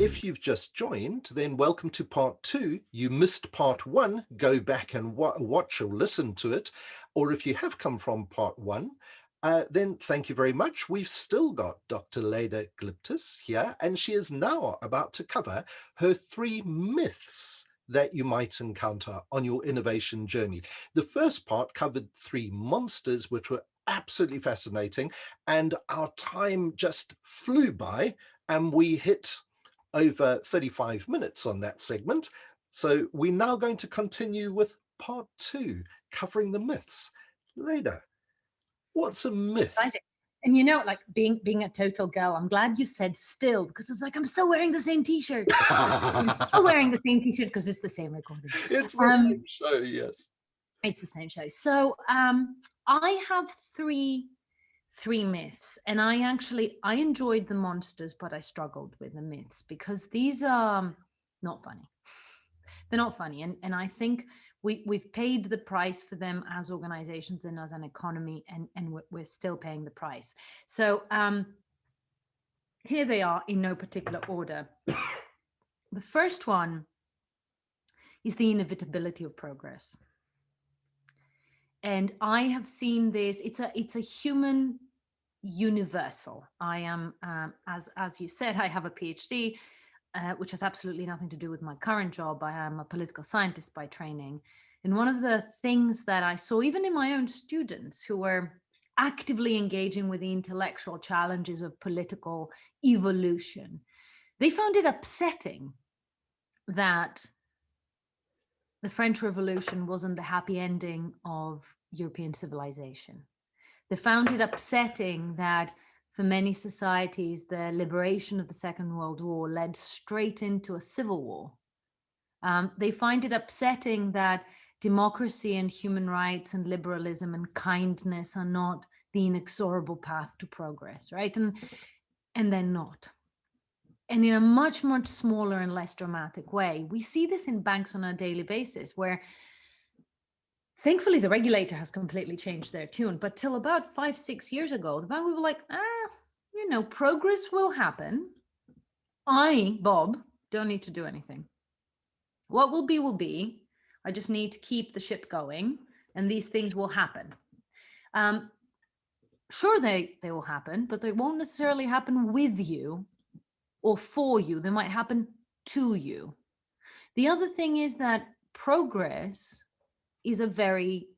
if you've just joined, then welcome to part 2. You missed part 1, go back and watch or listen to it. Or if you have come from part 1, then thank you very much. We've still got Dr. Leda Glyptis here, and she is now about to cover her 3 myths that you might encounter on your innovation journey. The first part covered 3 monsters, which were absolutely fascinating, and our time just flew by, and we hit over 35 minutes on that segment. So we're now going to continue with part 2, covering the myths. Leda, what's a myth? And like being a total girl, I'm glad you said still, because it's like I'm still wearing the same t-shirt. I'm still wearing the same t-shirt because it's the same recording. It's the same show, yes. It's the same show. So I have three myths, and I enjoyed the monsters, but I struggled with the myths because these are not funny. They're not funny, and I think we've paid the price for them as organizations and as an economy, and we're still paying the price. So here they are in no particular order. The first one is the inevitability of progress. And I have seen this, it's a human universal. I am, as you said, I have a PhD, which has absolutely nothing to do with my current job. I am a political scientist by training. And one of the things that I saw, even in my own students who were actively engaging with the intellectual challenges of political evolution, they found it upsetting that the French Revolution wasn't the happy ending of European civilization. They found it upsetting that for many societies, the liberation of the Second World War led straight into a civil war. They find it upsetting that democracy and human rights and liberalism and kindness are not the inexorable path to progress, right? And they're not. And in a much, much smaller and less dramatic way, we see this in banks on a daily basis, where thankfully the regulator has completely changed their tune. But till about 5-6 years ago, the bank, we were like, progress will happen. I, Bob, don't need to do anything. What will be, will be. I just need to keep the ship going, and these things will happen. Sure, they will happen, but they won't necessarily happen with you or for you. They might happen to you. The other thing is that progress is a very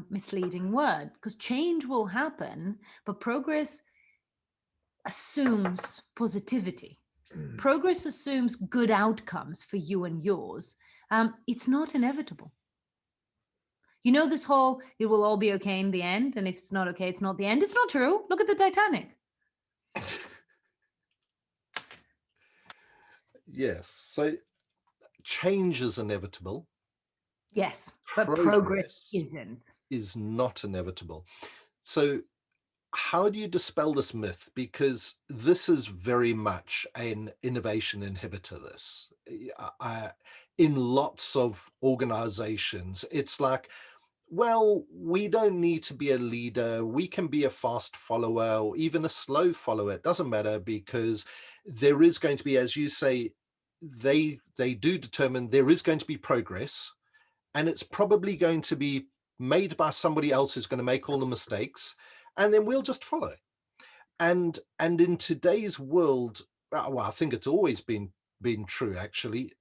misleading word, because change will happen, but progress assumes positivity. Progress assumes good outcomes for you and yours. It's not inevitable. You know, this whole, it will all be okay in the end, and if it's not okay, it's not the end. It's not true. Look at the Titanic. Yes, so change is inevitable. Yes, but progress isn't. Is not inevitable. So how do you dispel this myth? Because this is very much an innovation inhibitor, this. In lots of organizations, it's like, well, we don't need to be a leader. We can be a fast follower or even a slow follower. It doesn't matter, because there is going to be, as you say, they do determine there is going to be progress, and it's probably going to be made by somebody else who's going to make all the mistakes, and then we'll just follow. And in today's world, well, I think it's always been true, actually,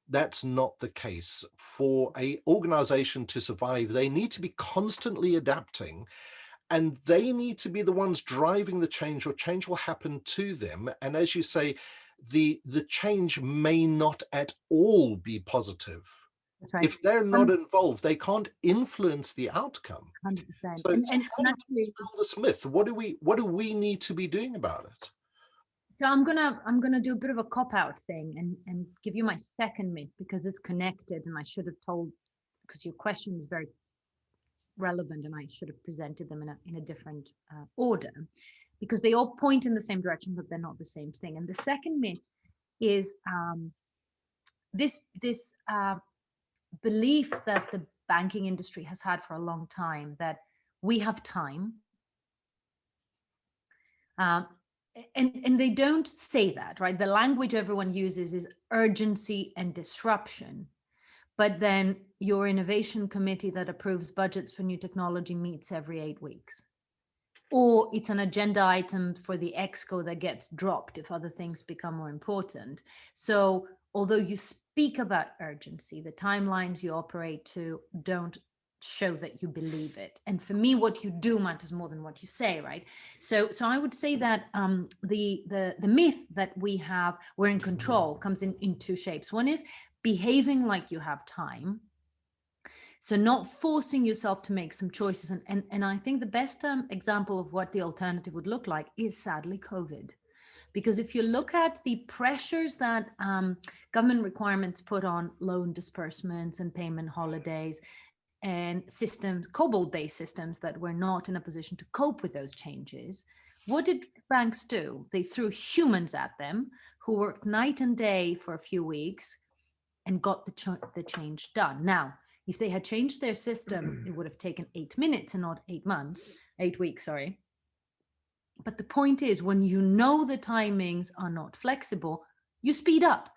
that's not the case. For an organization to survive, they need to be constantly adapting, and they need to be the ones driving the change, or change will happen to them. And as you say, the change may not at all be positive. That's right. If they're not involved, they can't influence the outcome. 100%. So how do we dispel this myth? What do we need to be doing about it? So I'm gonna do a bit of a cop-out thing and give you my second myth, because it's connected, and I should have told, because your question is very relevant, and I should have presented them in a different order, because they all point in the same direction, but they're not the same thing. And the second myth is this belief that the banking industry has had for a long time, that we have time. and they don't say that, right? The language everyone uses is urgency and disruption. But then your innovation committee that approves budgets for new technology meets every 8 weeks. Or it's an agenda item for the exco that gets dropped if other things become more important. So although you speak about urgency, the timelines you operate to don't show that you believe it. And for me, what you do matters more than what you say, right? So I would say that the myth that we're in control, comes in two shapes. One is behaving like you have time. So not forcing yourself to make some choices. And I think the best example of what the alternative would look like is sadly COVID. Because if you look at the pressures that government requirements put on loan disbursements and payment holidays and systems, COBOL-based systems that were not in a position to cope with those changes, what did banks do? They threw humans at them who worked night and day for a few weeks and got the change done. Now, if they had changed their system, it would have taken 8 minutes and not 8 months, 8 weeks, sorry. But the point is, when you know the timings are not flexible, you speed up.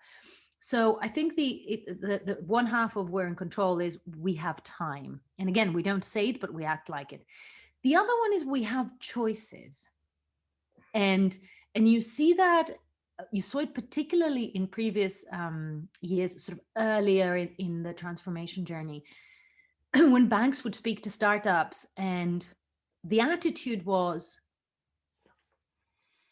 So I think the one half of we're in control is we have time. And again, we don't say it, but we act like it. The other one is we have choices. And you see that, you saw it particularly in previous years, sort of earlier in the transformation journey, when banks would speak to startups and the attitude was,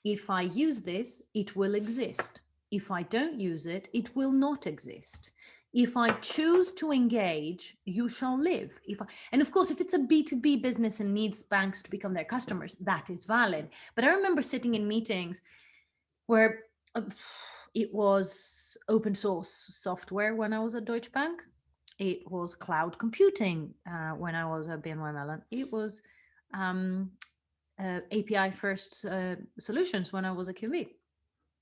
if I use this, it will exist. If I don't use it, it will not exist. If I choose to engage, you shall live. And of course, if it's a B2B business and needs banks to become their customers, that is valid. But I remember sitting in meetings where it was open source software when I was at Deutsche Bank. It was cloud computing when I was at BNY Mellon. It was API first solutions when I was at QB.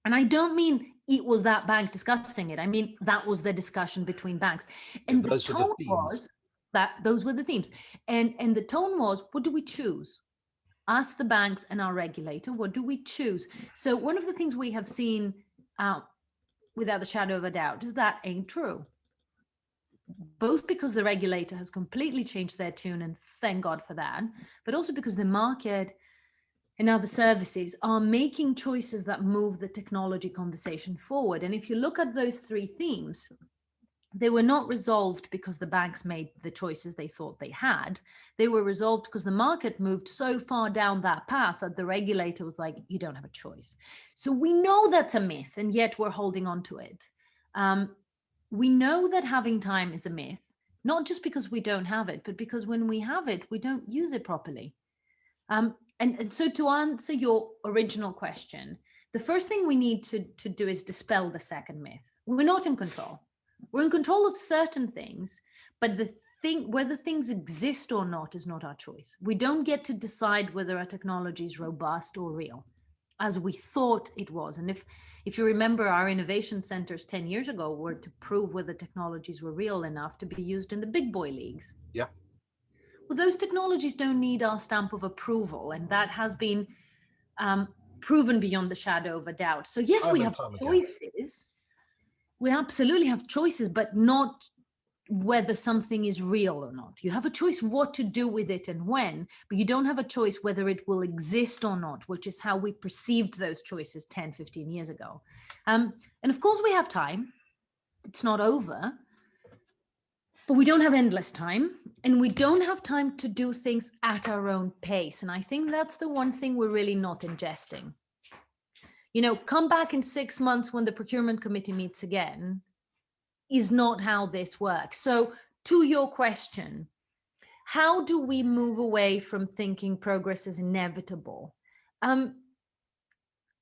And I don't mean it was that bank discussing it. I mean, that was the discussion between banks. And the tone was that those were the themes. And the tone was, what do we choose? Us, the banks, and our regulator, what do we choose? So one of the things we have seen without the shadow of a doubt is that ain't true. Both because the regulator has completely changed their tune, and thank God for that, but also because the market and other services are making choices that move the technology conversation forward. And if you look at those three themes, they were not resolved because the banks made the choices they thought they had. They were resolved because the market moved so far down that path that the regulator was like, you don't have a choice. So we know that's a myth, and yet we're holding on to it. We know that having time is a myth, not just because we don't have it, but because when we have it, we don't use it properly. And so to answer your original question, the first thing we need to do is dispel the second myth. We're not in control. We're in control of certain things, but whether things exist or not is not our choice. We don't get to decide whether our technology is robust or real, as we thought it was. And if you remember, our innovation centers 10 years ago were to prove whether technologies were real enough to be used in the big boy leagues. Yeah. Well, those technologies don't need our stamp of approval, and that has been proven beyond the shadow of a doubt. So yes, we have choices. We absolutely have choices, but not whether something is real or not. You have a choice what to do with it and when, but you don't have a choice whether it will exist or not, which is how we perceived those choices 10, 15 years ago. And of course we have time. It's not over. But we don't have endless time, and we don't have time to do things at our own pace. And I think that's the one thing we're really not ingesting. You know, come back in 6 months when the procurement committee meets again is not how this works. So to your question, how do we move away from thinking progress is inevitable?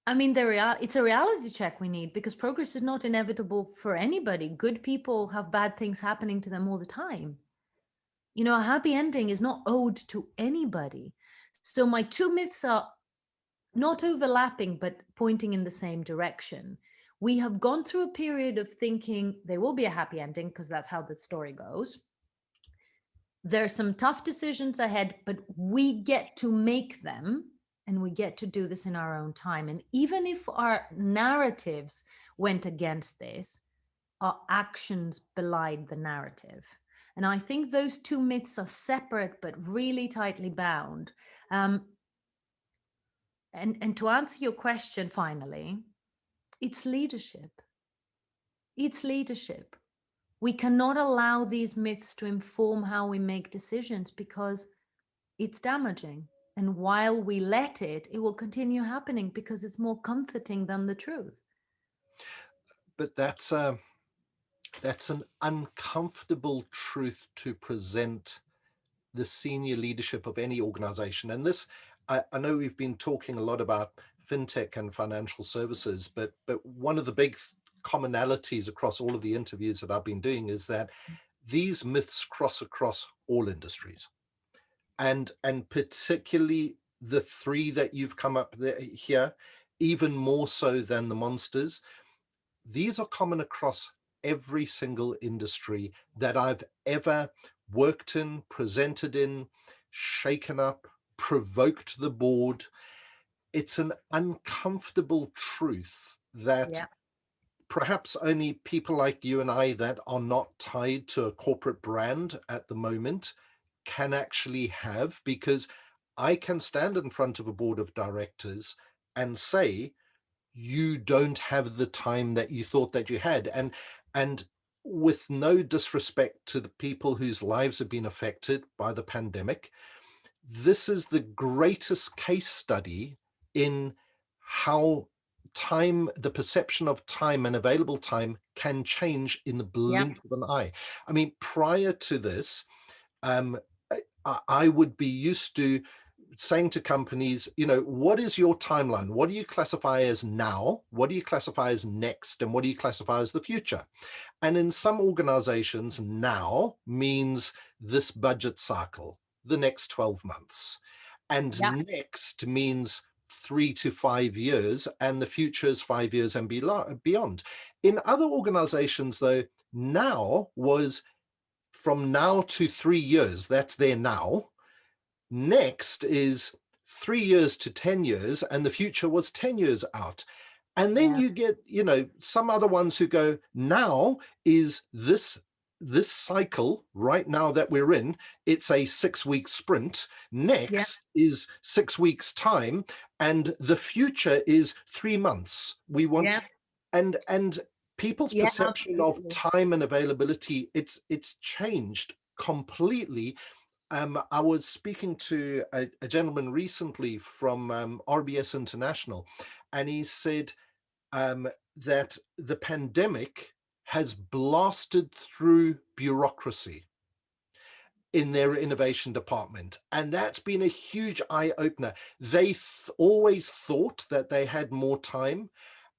I mean, it's a reality check we need, because progress is not inevitable for anybody. Good people have bad things happening to them all the time. You know, a happy ending is not owed to anybody. So my two myths are not overlapping, but pointing in the same direction. We have gone through a period of thinking there will be a happy ending because that's how the story goes. There are some tough decisions ahead, but we get to make them. and we get to do this in our own time. And even if our narratives went against this, our actions belied the narrative. And I think those two myths are separate but really tightly bound. Um, and to answer your question finally, it's leadership. It's leadership. We cannot allow these myths to inform how we make decisions because it's damaging. And while we let it, it will continue happening because it's more comforting than the truth. But that's an uncomfortable truth to present the senior leadership of any organization. And this, I know we've been talking a lot about fintech and financial services, but one of the big commonalities across all of the interviews that I've been doing is that these myths cross across all industries, and particularly the three that you've come up here, even more so than the monsters. These are common across every single industry that I've ever worked in, presented in, shaken up, provoked the board. It's an uncomfortable truth that Yeah. perhaps only people like you and I that are not tied to a corporate brand at the moment can actually have, because I can stand in front of a board of directors and say, you don't have the time that you thought that you had. And with no disrespect to the people whose lives have been affected by the pandemic, this is the greatest case study in how time, the perception of time and available time, can change in the Yeah. blink of an eye. I mean, prior to this, um, I would be used to saying to companies, what is your timeline? What do you classify as now? What do you classify as next? And what do you classify as the future? And in some organizations, now means this budget cycle, the next 12 months. And Yeah. next means 3 to 5 years, and the future is 5 years and beyond. In other organizations, though, now was from now to 3 years. That's their now. Next is 3 years to 10 years, and the future was 10 years out. And then Yeah. you get, some other ones who go, now is this cycle right now that we're in, it's a 6-week sprint. Yeah. Next is 6 weeks time, and the future is 3 months. We want, Yeah. and people's Yeah. perception of Absolutely. time and availability, it's changed completely. I was speaking to a gentleman recently from RBS International, and he said that the pandemic has blasted through bureaucracy in their innovation department. And that's been a huge eye opener. They always thought that they had more time.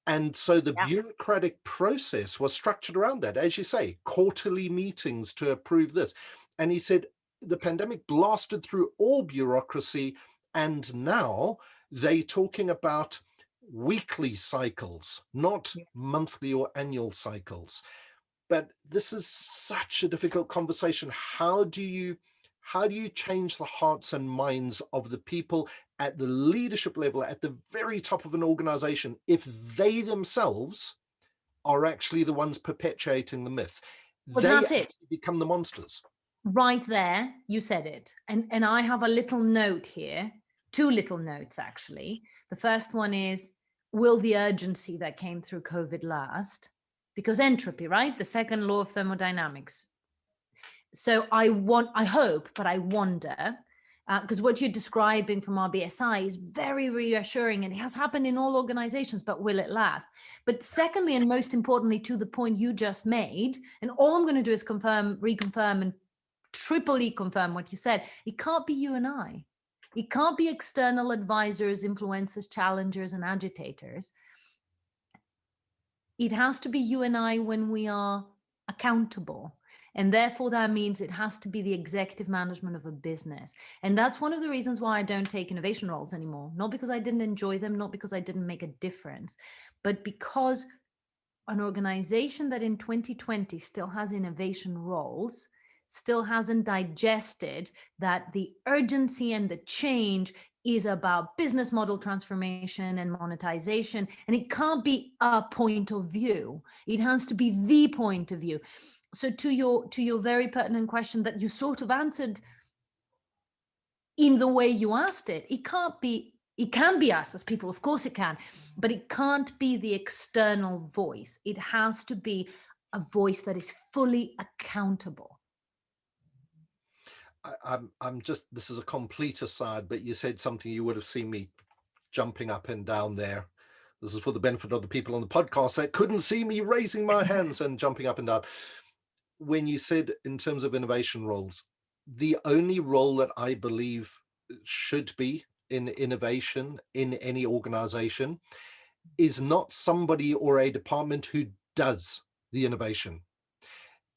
And so the Yeah. bureaucratic process was structured around that, as you say, quarterly meetings to approve this. And he said the pandemic blasted through all bureaucracy, and now they're talking about weekly cycles, not Yeah. monthly or annual cycles. But this is such a difficult conversation. How do you change the hearts and minds of the people at the leadership level, at the very top of an organization, if they themselves are actually the ones perpetuating the myth? Well, They that's it. actually become the monsters. Right there, you said it. And I have a little note here, two little notes actually. The first one is, will the urgency that came through COVID last? Because entropy, right? The second law of thermodynamics. So I hope, but I wonder, because what you're describing from RBSI is very reassuring, and it has happened in all organizations, but will it last? But secondly, and most importantly, to the point you just made, and all I'm going to do is reconfirm, and triply confirm what you said. It can't be you and I. It can't be external advisors, influencers, challengers, and agitators. It has to be you and I when we are accountable. And therefore, that means it has to be the executive management of a business. And that's one of the reasons why I don't take innovation roles anymore. Not because I didn't enjoy them, not because I didn't make a difference, but because an organization that in 2020 still has innovation roles still hasn't digested that the urgency and the change is about business model transformation and monetization, and it can't be a point of view. It has to be the point of view. So to your very pertinent question that you sort of answered in the way you asked it, it can be us as people, of course it can, but it can't be the external voice. It has to be a voice that is fully accountable. I'm just, this is a complete aside, but you said something, you would have seen me jumping up and down there. This is for the benefit of the people on the podcast that couldn't see me raising my hands and jumping up and down. When you said in terms of innovation roles, the only role that I believe should be in innovation in any organization is not somebody or a department who does the innovation.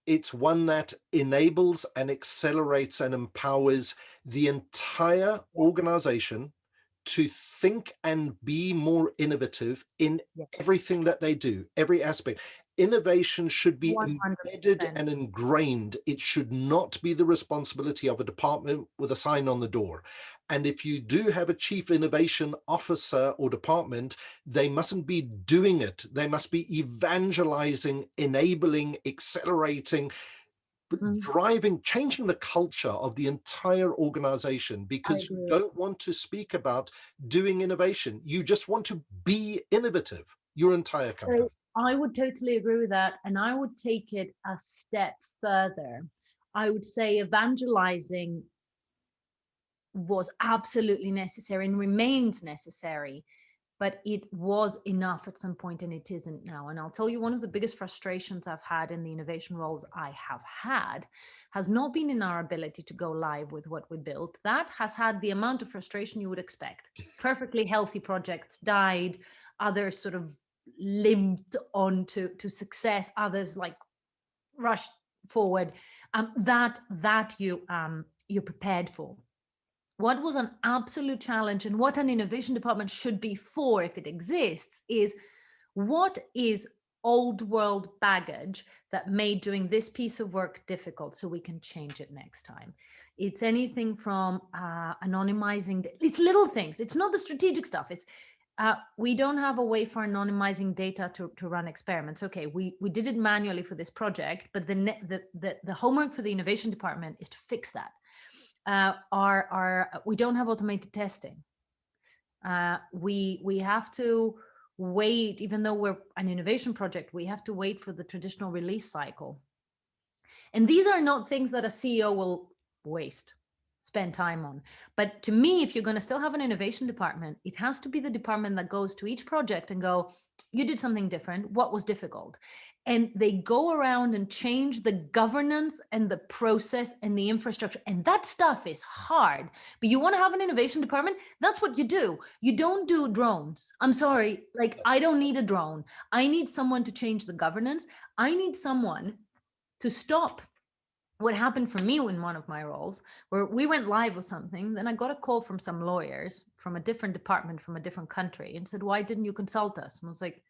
It's one that enables and accelerates and empowers the entire organization to think and be more innovative in everything that they do, every aspect. Innovation should be 100%. embedded and ingrained. It should not be the responsibility of a department with a sign on the door. And if you do have a chief innovation officer or department, they mustn't be doing it. They must be evangelizing, enabling, accelerating, driving, changing the culture of the entire organization, because you don't want to speak about doing innovation. You just want to be innovative, your entire company. So I would totally agree with that. And I would take it a step further. I would say evangelizing was absolutely necessary and remains necessary, but it was enough at some point and it isn't now. And I'll tell you, one of the biggest frustrations I've had in the innovation roles I have had has not been in our ability to go live with what we built. That has had the amount of frustration you would expect. Perfectly healthy projects died, others sort of limped on to success, others like rushed forward. That you're prepared for. What was an absolute challenge and what an innovation department should be for, if it exists, is what is old world baggage that made doing this piece of work difficult so we can change it next time. It's anything from anonymizing, it's little things. It's not the strategic stuff. It's we don't have a way for anonymizing data to run experiments. Okay, we did it manually for this project, but the homework for the innovation department is to fix that. We don't have automated testing. We have to wait, even though we're an innovation project, we have to wait for the traditional release cycle. And these are not things that a CEO will spend time on. But to me, if you're going to still have an innovation department, it has to be the department that goes to each project and go, you did something different. What was difficult? And they go around and change the governance and the process and the infrastructure. And that stuff is hard. But you want to have an innovation department? That's what you do. You don't do drones. I'm sorry. Like, I don't need a drone. I need someone to change the governance. I need someone to stop what happened for me in one of my roles, where we went live with something. Then I got a call from some lawyers from a different department from a different country and said, why didn't you consult us? And I was like,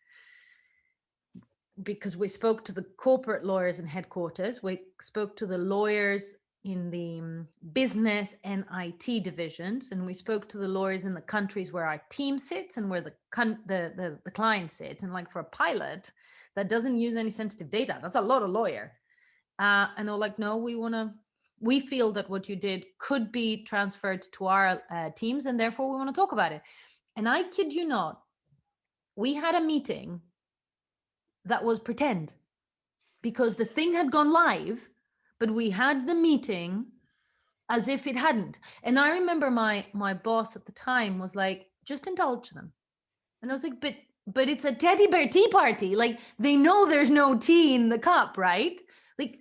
because we spoke to the corporate lawyers in headquarters, we spoke to the lawyers in the business and IT divisions, and we spoke to the lawyers in the countries where our team sits and where the client sits. And like, for a pilot that doesn't use any sensitive data, that's a lot of lawyer. And they're like, no, we feel that what you did could be transferred to our teams, and therefore we want to talk about it. And I kid you not, we had a meeting that was pretend, because the thing had gone live, but we had the meeting as if it hadn't. And I remember my boss at the time was like, just indulge them. And I was like, but it's a teddy bear tea party. Like, they know there's no tea in the cup, right? Like,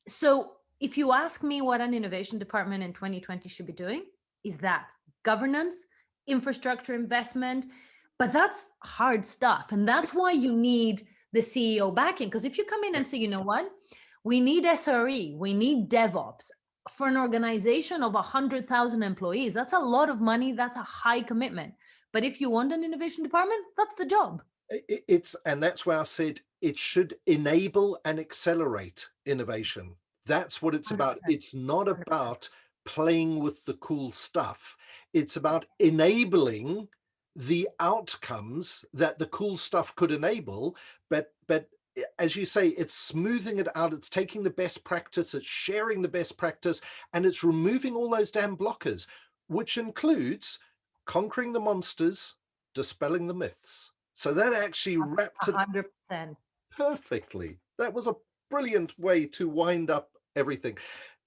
so if you ask me what an innovation department in 2020 should be doing, is that governance, infrastructure investment, but that's hard stuff. And that's why you need the CEO backing. Because if you come in and say, you know what, we need SRE, we need DevOps for an organization of 100,000 employees, that's a lot of money. That's a high commitment. But if you want an innovation department, that's the job. And that's why I said it should enable and accelerate innovation. That's what it's about. It's not about playing with the cool stuff. It's about enabling the outcomes that the cool stuff could enable, but as you say, it's smoothing it out, it's taking the best practice, it's sharing the best practice, and it's removing all those damn blockers, which includes conquering the monsters, dispelling the myths. So that actually wrapped it 100%. perfectly. That was a brilliant way to wind up everything.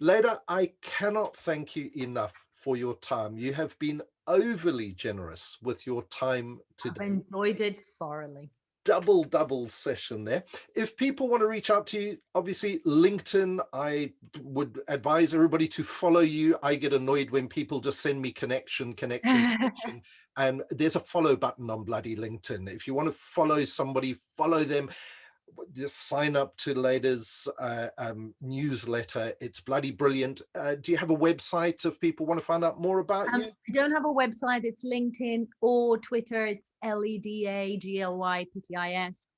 Leda, I cannot thank you enough for your time. You have been overly generous with your time I've today. enjoyed it thoroughly. Double session there. If people want to reach out to you, obviously LinkedIn, I would advise everybody to follow you. I get annoyed when people just send me connection. And there's a follow button on bloody LinkedIn. If you want to follow somebody, follow them. Just sign up to Leda's newsletter. It's bloody brilliant. Do you have a website if people want to find out more about you? I don't have a website. It's LinkedIn or Twitter. It's LEDAGLYPTIS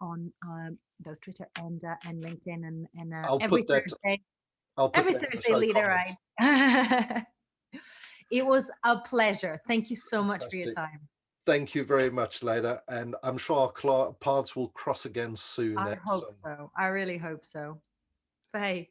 on both Twitter and LinkedIn. And I'll every put that. Thursday, I'll put every that in the Thursday, show Leda, comments. right? It was a pleasure. Thank you so much for your Fantastic. time. Thank you very much, Leda, and I'm sure our paths will cross again soon. I hope so. I really hope so. Bye.